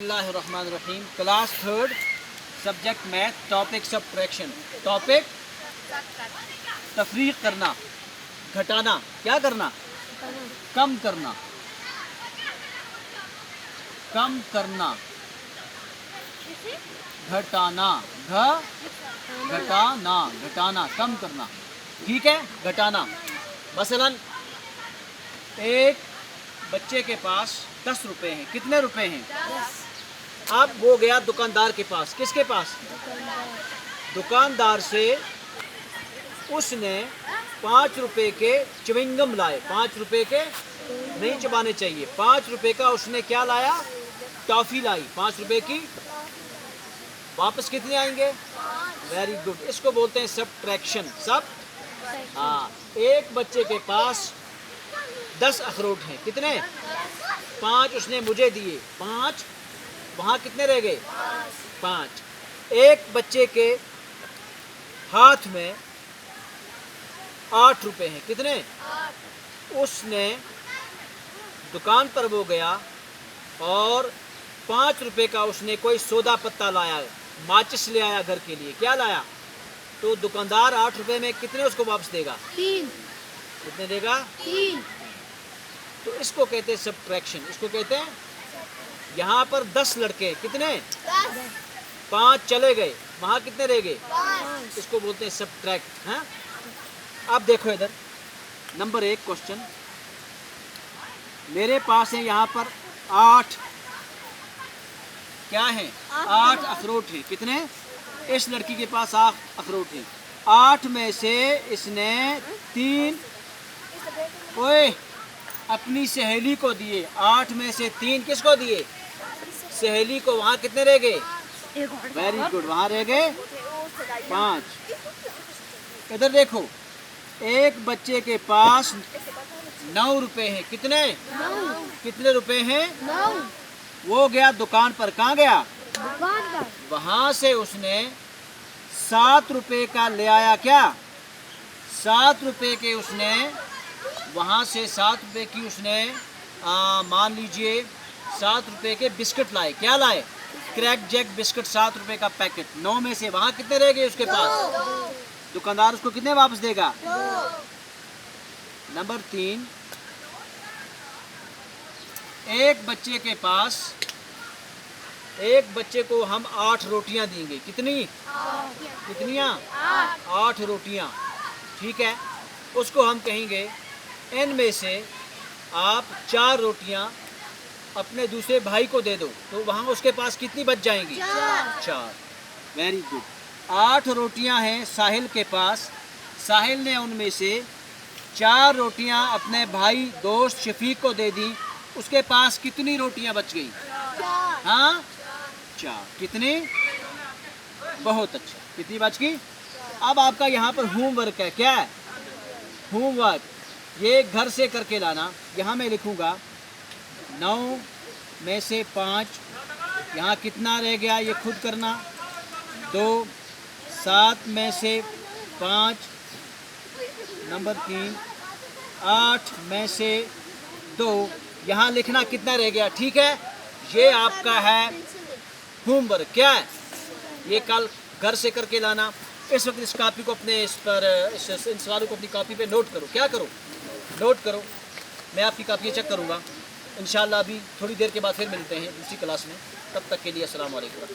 बिस्मिल्लाहिर्रहमानिर्रहीम। Class third, subject math, topic subtraction. Topic तफरीक करना, घटाना। क्या करना? कम करना, कम करना, घटाना, घटाना, घटाना, कम करना। ठीक है, घटाना। मसलन एक बच्चे के पास 10 रुपए हैं। कितने रुपए हैं? 10। अब वो गया दुकानदार के पास। किसके पास? दुकानदार से उसने 5 रुपए के च्युइंगम लाए। 5 रुपए के नहीं चबाने चाहिए। 5 रुपए का उसने क्या लाया? टॉफी लाई 5 रुपए की। वापस कितने आएंगे? Very good. इसको बोलते हैं सब्ट्रैक्शन। सब हाँ। एक बच्चे के पास 10 अखरोट हैं। कितने? 5 उसने मुझे दिए। 5 वहाँ कितने रह गए? 5। एक बच्चे के हाथ में 8 रुपए हैं। कितने? उसने दुकान पर वो गया और 5 रुपए का उसने कोई सौदा पत्ता लाया, माचिस ले आया घर के लिए। क्या लाया? तो दुकानदार 8 रुपए में कितने उसको वापस देगा? 3। कितने देगा? 3। तो इसको कहते हैं सब्ट्रैक्शन। इसको कहते हैं, यहाँ पर 10 लड़के, कितने? 10। 5 चले गए, वहाँ कितने रह गए? 5। इसको बोलते हैं सब्ट्रैक्ट। हाँ, अब देखो इधर नंबर 1 क्वेश्चन। मेरे पास है यहाँ पर 8, क्या है? 8 अखरोट है। कितने? इस लड़की के पास 8 अखरोट है। 8 में से इसने 3 ओए अपनी सहेली को दिए। 8 में से 3 किसको दिए? सहेली को। वहाँ कितने रह गए? वेरी गुड, वहाँ रह गए 5। इधर देखो, एक बच्चे के पास 9 रुपए हैं। कितने? 9। कितने रुपए हैं? 9। वो गया दुकान पर। कहाँ गया? दुकान पर। वहाँ से उसने 7 रुपए का ले आया। क्या? 7 रुपए के उसने वहाँ से 7 रुपए की उसने मान लीजिए 7 रुपए के बिस्किट लाए। क्या लाए? क्रैक जैक बिस्किट, 7 रुपए का पैकेट। 9 में से वहाँ कितने रह गए उसके पास? दुकानदार उसको कितने वापस देगा? नंबर 3, एक बच्चे के पास, एक बच्चे को हम 8 रोटियां देंगे। कितनी? कितनियाँ? 8 रोटियां। ठीक है, उसको हम कहेंगे इनमें से आप 4 रोटियां अपने दूसरे भाई को दे दो। तो वहाँ उसके पास कितनी बच जाएंगी? 4। Very good. 8 रोटियां हैं साहिल के पास। साहिल ने उनमें से 4 रोटियां अपने भाई दोस्त शफीक को दे दी। उसके पास कितनी रोटियां बच गई? 4। हाँ, 4। कितनी? बहुत अच्छा। कितनी बच गई? अब आपका यहाँ पर होमवर्क है। क्या है होमवर्क? ये घर से करके लाना। यहाँ मैं लिखूँगा 9 में से 5, यहाँ कितना रह गया ये खुद करना। 2, 7 में से 5, नंबर 3, 8 में से 2, यहाँ लिखना कितना रह गया। ठीक है, ये आपका है होमवर्क। क्या है? ये कल घर से करके लाना। इस वक्त इस कॉपी को अपने इन सवालों को अपनी कॉपी पे नोट करो। क्या करो? नोट करो। मैं आपकी कॉपी चेक करूँगा इंशाल्लाह। अभी थोड़ी देर के बाद फिर मिलते हैं दूसरी क्लास में। तब तक के लिए अस्सलाम वालेकुम।